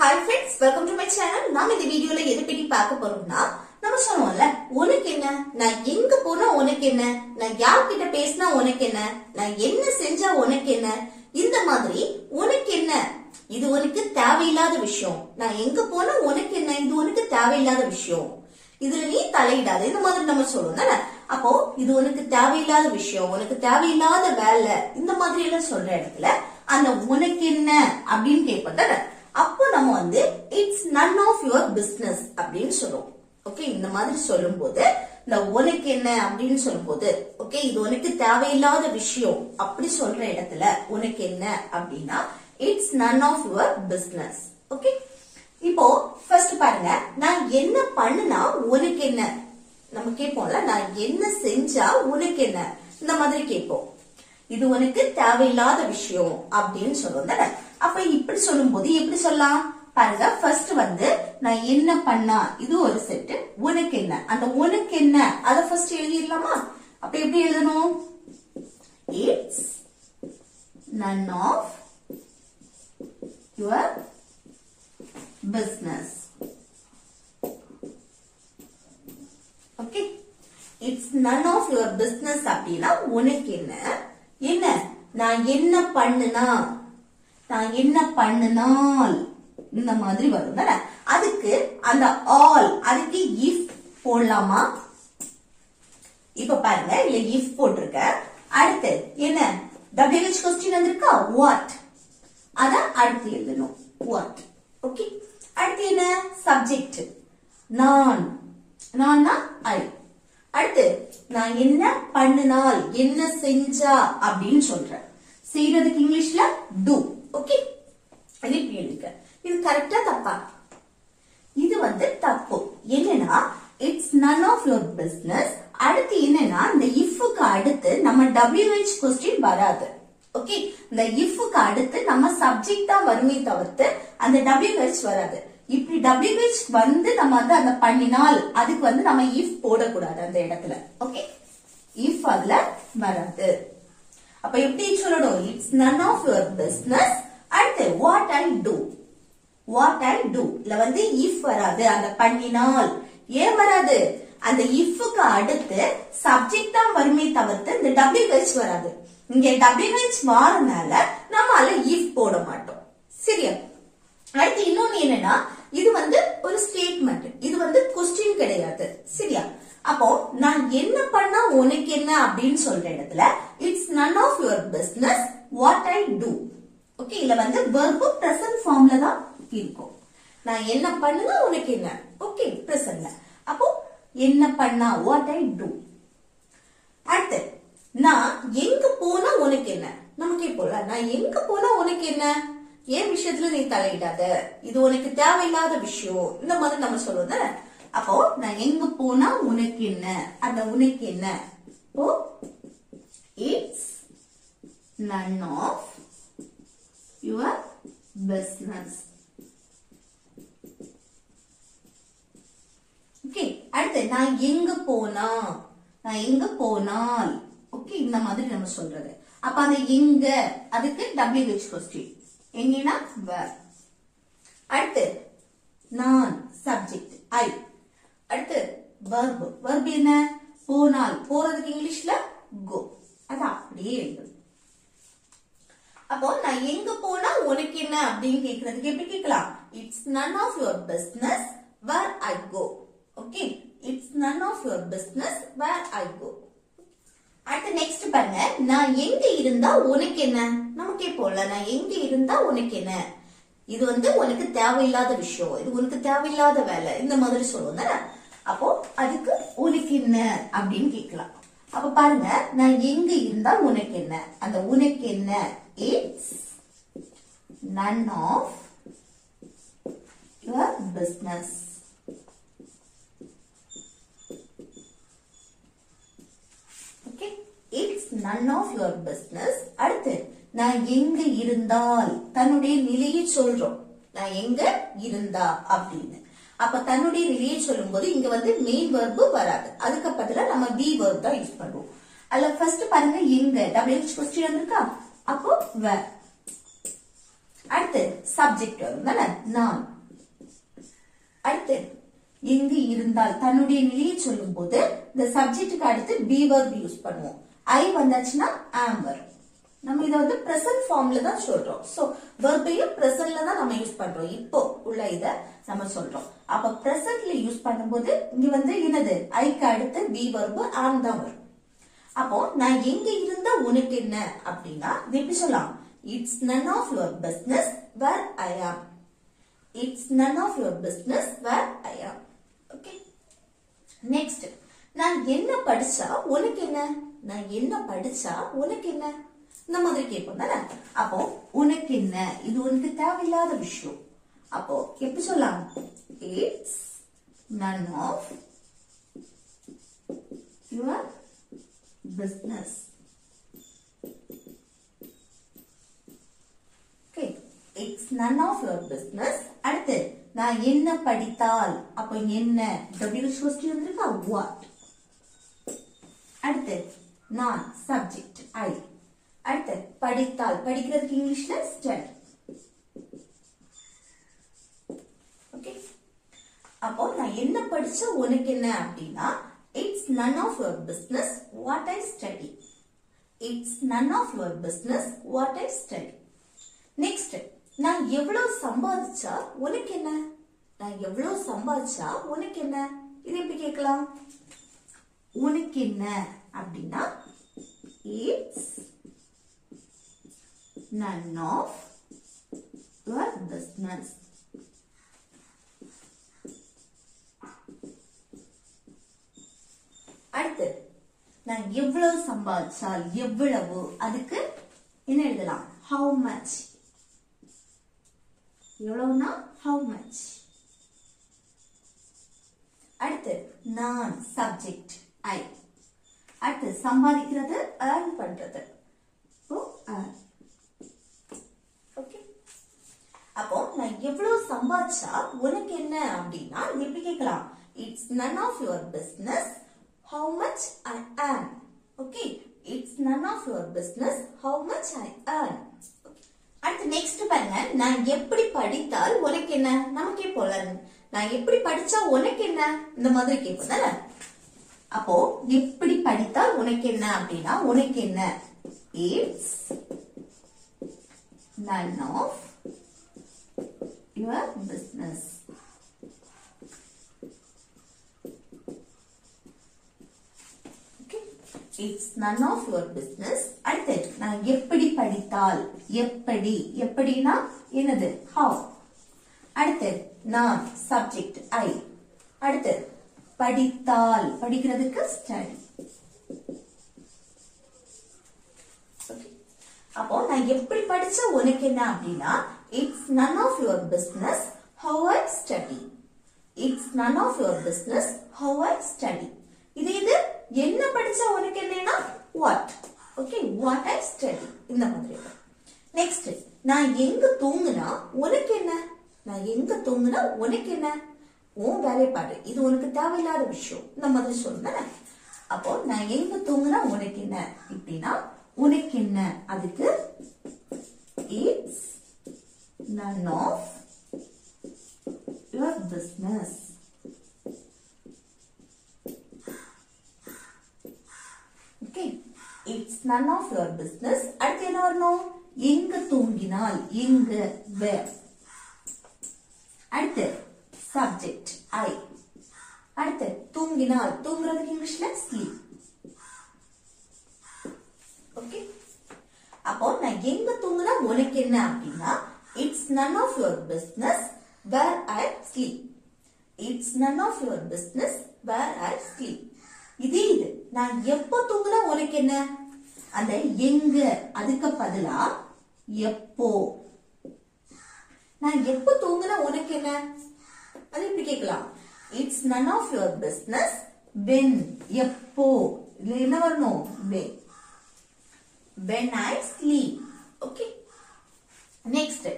Hi friends, welcome to my channel. நாம இந்த வீடியோல எதை பத்தி பார்க்க போறோம்னா, நம்ம சொன்னோம்ல, உனக்கு என்ன, நான் எங்க போனா உனக்கு என்ன, நான் யார்கிட்ட பேசினா உனக்கு என்ன, நான் என்ன செஞ்சா உனக்கு என்ன, இந்த மாதிரி உனக்கு என்ன, இது உனக்கு தேவையில்லாத விஷயம், நான் எங்க போனா உனக்கு என்ன, இது உனக்கு தேவையில்லாத விஷயம், இதுல நீ தலையிடாத, இந்த மாதிரி நம்ம சொல்லுவோம். அப்போ இது உனக்கு தேவையில்லாத விஷயம், உனக்கு தேவையில்லாத வேலை, இந்த மாதிரி எல்லாம் சொல்ற இடத்துல அந்த உனக்கு என்ன அப்படின்னு கேட்பதான, அப்போ நம்ம it's none of your business அப்படின்னு சொல்லுவோம். ஓகே, இந்த மாதிரி சொல்லும் போது இந்த உனக்கு என்ன அப்படின்னு சொல்லும் போது, ஓகே, இது உனக்கு தேவையில்லாத விஷயம் அப்படி சொல்ற இடத்துல உனக்கு என்ன அப்படின்னா it's none of your business. Okay, இப்போ ஃபர்ஸ்ட் பாருங்க, நான் என்ன பண்ணுனா உனக்கு என்ன, நம்ம கேட்போம்ல, நான் என்ன செஞ்சா உனக்கு என்ன, இந்த மாதிரி கேட்போம். இது உனக்கு தேவையில்லாத விஷயம் அப்படின்னு சொல்லுவோம். அப்ப இப்படி சொல்லும் போது எப்படி சொல்லலாம் பாருங்க. ஃபர்ஸ்ட் நான் என்ன பண்ணா, இது ஒரு செட், உனக்கு என்ன, அந்த உனக்கு என்ன அத ஃபர்ஸ்ட் எழுதிடலாமா? அப்ப எப்படி எழுதணும்? It's none of your business. Okay, it's none of your business அப்படின்னா உனக்கு என்ன, என்ன நான் என்ன பண்ணுனா, நான் என்ன பண்ணினால், இந்த மாதிரி வரும். அதுக்கு அந்த ஆல், அதுக்கு இஃப் போடலாமா? இப்ப பாருங்க, இல்ல இஃப் போட்டிருக்க. அடுத்து என்ன WH கொஸ்டின் வந்திருக்கா, வாட், அத அடுத்து எழுதணும், வாட். ஓகே, அடுத்து என்ன சப்ஜெக்ட், நான், நான்னா ஐ. அடுத்து நான் என்ன பண்ணினால், என்ன செஞ்சா அப்படின்னு சொல்றேன். செய்யறதுக்கு இங்கிலீஷ்ல do. ஓகே, இது எழுதுங்க. இது கரெக்டா தப்பா? இது தப்பு. என்னன்னா it's none of your business. அடுத்து என்னன்னா இந்த இஃப்க்கு அடுத்து நம்ம WH கொஸ்டின் வராது. ஓகே, இந்த இஃப்க்கு அடுத்து நம்ம சப்ஜெக்ட் தான் வருமே தவிர்த்து அந்த WH வராது. இப்படி WH நம்ம அந்த பண்ணினால் அதுக்கு நம்ம இஃப் போடக்கூடாது அந்த இடத்துல. ஓகே, இஃப் அதுல வராது. அப்ப எப்படி சொல்லணும்? It's none of your business. அடுத்து what I do, what I do இல்ல if வராது, அந்த பண்ணினால். ஏன் வராது? அந்த இஃப்க்கு அடுத்து சப்ஜெக்ட் தான் வருமே தவிர்த்து இந்த WH வராது. இங்க WH வாரனால நம்மால if போட மாட்டோம். சரியா? அடுத்து இன்னொன்னு என்னன்னா, இது ஒரு ஸ்டேட்மெண்ட், இது கொஸ்டின் கிடையாது. சரியா? அப்போ நான் என்ன பண்ணா உனக்கு என்ன அப்படின்னு சொல்ற இடத்துல it's none of your business what I do. Okay, இல்ல verb present formல தான் இருக்கும். நான் என்ன பண்ணுனா உனக்கு என்ன. ஓகே, presentல. அப்போ என்ன பண்ணா what I do. அடுத்து நான் எங்க போனா உனக்கு என்ன, நமக்கே போல, நான் எங்க போனா உனக்கு என்ன, ஏன் விஷயத்துல நீ தலையிடாத, இது உனக்கு தேவையில்லாத விஷயம், இந்த மாதிரி நம்ம சொல்லுவோம். அப்போ நான் எங்க போனா உனக்கு என்ன, அந்த உனக்கு என்ன. இப்போ it's none of your business. Okay, அடுத்து நான் எங்க போனா, நான் எங்க போனால். ஓகே, இந்த மாதிரி நம்ம சொல்றது. அப்ப அந்த எங்க அதுக்கு WH கொஸ்டின், எங்கன்னா where. அடுத்து நான் சப்ஜெக்ட் ஐ. அடுத்து verb, verb என்ன, போனால், போறதுக்கு இங்கிலீஷ்ல go. அது அப்படியே எழுது. அப்போ நான் எங்க போனா உனக்கு என்ன அப்படின்னு கேக்குறதுக்கு எப்படி கேட்கலாம்? It's none of your business where I go. Okay, it's none of your business where I go. அடுத்து நெக்ஸ்ட் பாருங்க, நான் எங்க இருந்தா உனக்கு என்ன, நமக்கே போல, நான் எங்க இருந்தா உனக்கு என்ன, இது உனக்கு தேவையில்லாத விஷயம், இது உனக்கு தேவையில்லாத வேலை, இந்த மாதிரி சொல்லுவோம். அப்போ அதுக்கு உனக்கு என்ன அப்படின்னு கேட்கலாம். அப்ப பாருங்க, நான் எங்க இருந்தா உனக்கு என்ன, அந்த உனக்கு என்ன it's none of your business. Okay, it's none of your business. அடுத்து நான் எங்க இருந்தால், தன்னுடைய நிலையை சொல்றோம், நான் எங்க இருந்தா அப்படின்னு. அப்ப தன்னுடைய நிலையை சொல்லும் போது இங்க மெயின் verb வராது, அதுக்கு பதிலா நம்ம be verb தான் யூஸ் பண்ணுவோம். அல்ல ஃபர்ஸ்ட் பாருங்க, எங்க WH கொஸ்டின் வந்திருக்கா, அப்போ where. அடுத்து சப்ஜெக்ட் வரும் தானே நான். அடுத்து எங்கு இருந்தால் தன்னுடைய நிலையை சொல்லும் போது இந்த சப்ஜெக்டுக்கு அடுத்து பி வெர்ப் யூஸ் பண்ணுவோம். ஐ வந்தாச்சுன்னா ஆம் வரும். நம்ம இத வந்து பிரசன்ட் ஃபார்ம்ல தான் சொல்றோம். சோ வெர்பையும் பிரசன்ட்ல தான் நம்ம யூஸ் பண்றோம். இப்போ உள்ள இத நம்ம சொல்றோம். அப்ப பிரசன்ட்ல யூஸ் பண்ணும்போது இங்க வந்து என்னது ஐக்கு அடுத்து பி வெர்ப் ஆம் தான் வரும். அப்போ நான் எங்க இருந்தா உனக்கு என்ன அப்படின்னா எப்படி சொல்லலாம்? It's none of your business where I am. It's none of your business where I am. Okay. Next, நான் என்ன படிச்சா உனக்கு என்ன? நான் என்ன படிச்சா உனக்கு என்ன? இந்த மாதிரி கேட்போம் தானே. அப்போ உனக்கு என்ன இது உனக்கு தேவையில்லாத விஷயம். அப்போ எப்படி சொல்லலாம்? It's none of your business. Okay. It's none of your business. அடுத்து நான் என்ன படித்தால் அப்ப என்ன WH first வந்திருக்கா what. அடுத்து நான் subject I. அடுத்து படித்தால் படிக்கிறதுக்கு இங்கிலீஷ்ல study. ஓகே. அப்போ நான் என்ன படிச்சா உனக்கு என்ன அப்படின்னா it's none of your business what I study. It's none of your business what I study. Next, நான் எவ்வளவு சம்பாதிச்சா உனக்கு என்ன? நான் எவ்வளவு சம்பாதிச்சா உனக்கு என்ன? இது எப்படி கேட்கலாம்? உனக்கு என்ன அப்படின்னா it's none of your business. அடுத்து நான் எவ்வளவு சம்பாதிச்சால் எவ்வளவு அதுக்கு என்ன எழுதலாம்? how much. எவ்வளவுனா how much. அடுத்து நான் சப்ஜெக்ட் I. அடுத்து சம்பாதிக்கிறது earn பண்றது earn. ஓகே. அப்போ நான் எவ்வளவு சம்பாதிச்சா உனக்கு என்ன அப்படின்னா எப்படி கேட்கலாம்? It's none of your business how much I earn. Okay. It's none of your business how much I earn. அடுத்து நெக்ஸ்ட் பாருங்க. நான் எப்படி படித்தால் உனக்கு என்ன? நமக்கே போல நான் எப்படி படிச்சா உனக்கு என்ன இந்த மாதிரி கேட்போம் தானே. அப்போ எப்படி படித்தால் உனக்கு என்ன அப்படின்னா உனக்கு என்ன it's none of your business. It's none of your business. அடுத்து நான் எப்படி படித்தால் எப்படி எப்படினா என்னது how. அடுத்து நான் subject I. அடுத்து படித்தால் படிக்கிறதுக்கு study. அப்போ நான் எப்படி படிச்சா உனக்கு என்ன அப்படின்னா it's none of your business how I study. It's none of your business how I study. இது என்ன படிச்சா உனக்கு என்னன்னா what. Okay, what I study இந்த மாதிரி. நெக்ஸ்ட் நான் எங்க தூங்குனா உனக்கு என்ன? நான் எங்க தூங்குனா உனக்கு என்ன? உன் வேலைப்பாடு இது உனக்கு தேவையில்லாத விஷயம் இந்த மாதிரி சொல்லுங்க. அப்போ நான் எங்க தூங்குனா உனக்கு என்ன இப்படின்னா உனக்கு என்ன அதுக்கு it's none of your business. Okay, it's none of your business. அடுத்து என்ன வரணும்? எங்க தூங்கினால் எங்க where. அடுத்து subject I. அடுத்து தூங்கினால் தூங்குறதுக்கு இங்கிலீஷ்ல sleep. ஓகே, அப்போ நான் எங்க தூங்குனா உனக்கு என்ன அப்படின்னா it's none of your business where I sleep. It's none of your business where I sleep. இது நான் எப்போ தூங்குனா உனக்கு என்ன அந்த எங்க அதுக்கு பதிலா எப்போ. நான் எப்போ தூங்குனா உனக்கு என்ன அது எப்படி கேட்கலாம்? It's none of your business when எப்போ இல்ல என்ன வரணும் when I sleep. Okay, next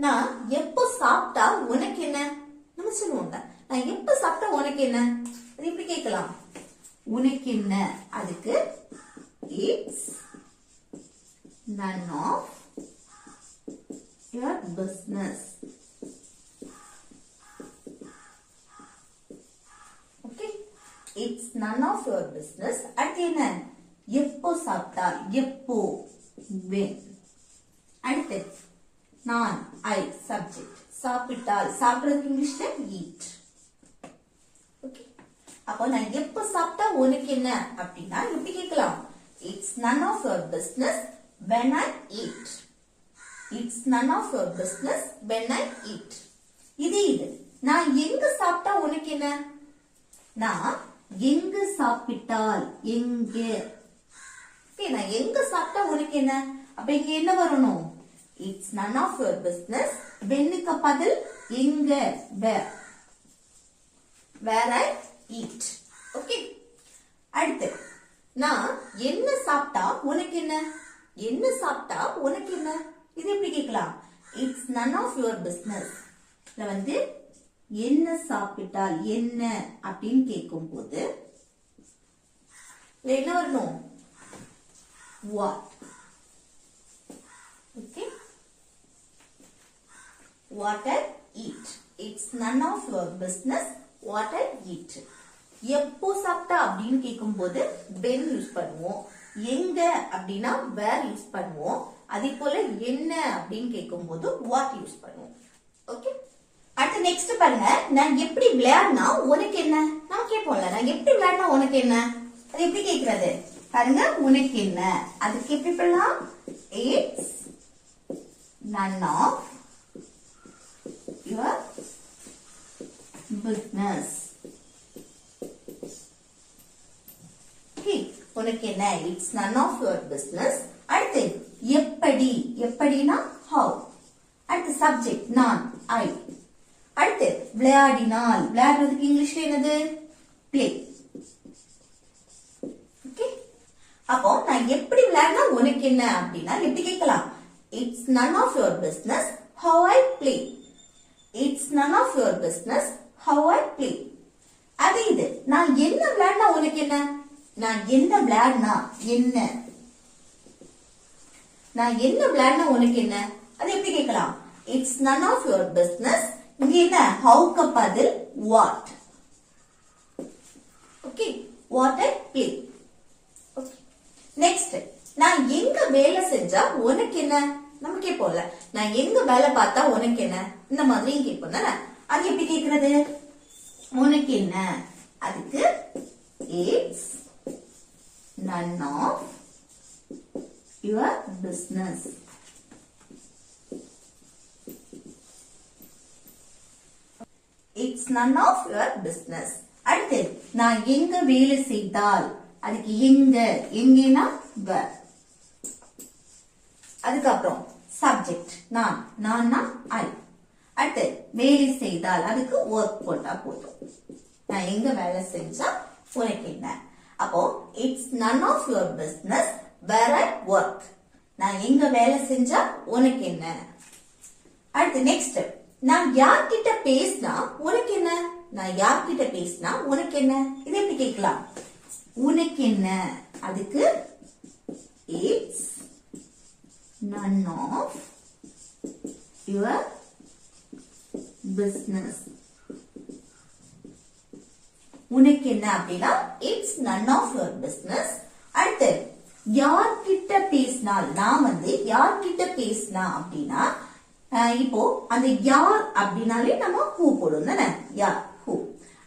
நான் எப்போ சாப்பிட்டா உனக்கு என்ன நம்ம சொல்லுவோங்க. நான் எப்போ சாப்பிட்டா உனக்கு என்ன அது எப்படி கேட்கலாம்? உனக்கு என்ன அதுக்கு it's none of your business. Okay, it's none of your business. அடுத்து என்ன? எப்போ சாப்பிட்டால், எப்போ, when. அடுத்து நான், I, subject. சாப்பிட்டால், சாப்பிடுறதுக்கு இங்கிலீஷ்ல eat. Okay, அப்போ நான் எப்போ சாப்பிட்டா உனக்கு என்ன அப்படின்னா எப்படி கேட்கலாம்? It's none of your business when I eat. It's none of your business when I eat. இது நான் எங்க சாப்பிட்டா உனக்கு என்ன? நான் எங்க சாப்பிட்டால், எங்க. Okay, நான் எங்க சாப்பிட்டா உனக்கு என்ன? அப்ப இங்க என்ன வரணும்? It's none of your business. whenக்கு பதில் எங்க, where I eat. Okay, அடுத்து நான் என்ன சாப்பிட்டா உனக்கு என்ன? என்ன சாப்பிட்டா உனக்கு என்ன? இது எப்படி கேட்கலாம்? It's none of your business. இதுல வந்து என்ன சாப்பிட்டால் என்ன அப்படின்னு கேட்கும் போது என்ன வரணும்? What. Okay, what I eat. It's none of your business what I eat. எப்போ சாப்பிட்டா அப்படின்னு கேட்கும் போது when யூஸ் பண்ணுவோம். எங்க அப்படின்னா where யூஸ் பண்ணுவோம். அதே போல என்ன அப்படின்னு கேட்கும் போது what யூஸ் பண்ணுவோம். ஓகே, அடுத்து நெக்ஸ்ட் பாருங்க. நான் எப்படி விளையாடினா உனக்கு என்ன? நான் கேட்போம்ல, நான் எப்படி விளையாடினா உனக்கு என்ன? அது எப்படி கேட்கறது பாருங்க. உனக்கு என்ன? அதுக்கு எப்படி பண்ணலாம்? It's none of your business. உனக்கு என்ன? It's none of your business. அடுத்து எப்படி, எப்படினா how. அடுத்து சப்ஜெக்ட் நான், I. அடுத்து விளையாடினால், விளையாடுறதுக்கு இங்கிலீஷ்ல என்னது? play. ஓகே, அப்போ நான் எப்படி விளையாடினா உனக்கு என்ன அப்படின்னா எப்படி கேட்கலாம்? It's none of your business how I play. It's none of your business how I play. அது இது நான் என்ன விளையாடினா உனக்கு என்ன? நான் என்ன விளையாடினா என்ன? நான் என்ன விளையாடினா உனக்கு என்ன? அது எப்படி கேட்கலாம்? It's none of your business. இங்க என்ன? howக்கு பதில் what. Okay, what I play. Okay, next நான் எங்க வேலை செஞ்சா உனக்கு என்ன? நம்ம கேட்போம்ல, நான் எங்க வேலை பார்த்தா உனக்கு என்ன? இந்த மாதிரி கேட்போம் தானே. அது எப்படி கேட்கறது? உனக்கு என்ன? அதுக்கு it's none of your business. It's none of your business. அடுத்து நான் எங்க வேலை செய்தால், அதுக்கு எங்க, எங்கன்னா where. அதுக்கப்புறம் சப்ஜெக்ட் நான், நான்னா I. அடுத்து வேலை செய்தால் அதுக்கு ஒர்க் போட்டா போதும். நான் எங்க வேலை செஞ்சா உனக்கு என்ன? அப்போ it's none of your business where I work. நான் எங்க வேலை செஞ்சா உனக்கு என்ன? அடுத்து நெக்ஸ்ட் நான் யார்கிட்ட பேசினா உனக்கு என்ன? நான் யார்கிட்ட பேசினா உனக்கு என்ன? இது எப்படி கேட்கலாம்? உனக்கு என்ன? அதுக்கு it's none of your business. உனக்கு என்ன அப்படின்னா it's none of your business. அடுத்து யார்கிட்ட பேசினால், நான் வந்து யார்கிட்ட பேசினா அப்படின்னா இப்போ அந்த யார் அப்படின்னாலே நம்ம who போடும் தானே, யார் who.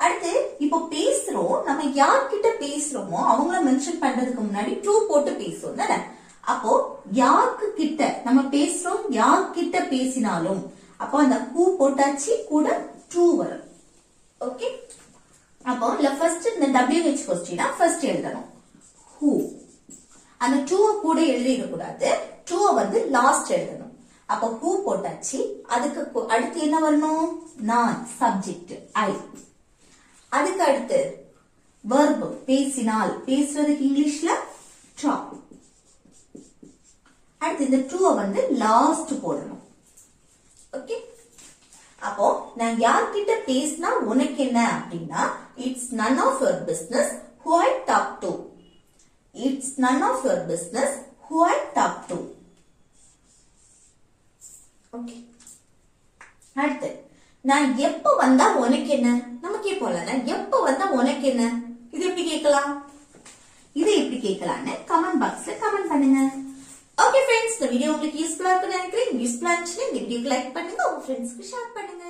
அடுத்து இப்போ பேசுறோம், நம்ம யார்கிட்ட பேசுறோமோ அவங்கள மென்ஷன் பண்றதுக்கு முன்னாடி to போட்டு பேசுவோம் தானே. அப்போ யாருக்கு கிட்ட நம்ம பேசுறோம், யார்கிட்ட பேசினாலும் அப்போ அந்த who போட்டாச்சு கூட to வரும். ஓகே, அப்போ ஃபர்ஸ்ட் இந்த WH கொஸ்டினா ஃபர்ஸ்ட் எழுதணும் who. அந்த to கூட எழுதிட கூடாது, to வந்து லாஸ்ட் எழுதணும். அப்போ who போட்டாச்சு, அதுக்கு அடுத்து என்ன வரணும்? நான், சப்ஜெக்ட் I. அதுக்கு அடுத்து verb பேசினால், பேசுறதுக்கு இங்கிலீஷ்ல talk. அடுத்து இந்த to வந்து லாஸ்ட் போடணும். ஓகே, அப்போ நான் யார்கிட்ட பேசினா உனக்கு என்ன அப்படின்னா it's none of your business who I talk to. It's none of your business who I talk to. Okay. அடுத்து நான் எப்ப வந்தா உனக்கு என்ன? நம்ம கேட்போம்ல, நான் எப்ப வந்தா உனக்கு என்ன? இது எப்படி கேட்கலாம்? இது எப்படி கேட்கலாம்னு கமெண்ட் பாக்ஸ்ல கமெண்ட் பண்ணுங்க. ஓகே ஃப்ரெண்ட்ஸ், இந்த வீடியோ உங்களுக்கு யூஸ்ஃபுல்லா இருக்குன்னு நினைக்கிறேன். யூஸ்ஃபுல்லா இருந்துச்சுன்னா இந்த வீடியோக்கு லைக் பண்ணுங்க, உங்க ஃப்ரெண்ட்ஸ்க்கு ஷேர் பண்ணுங்க.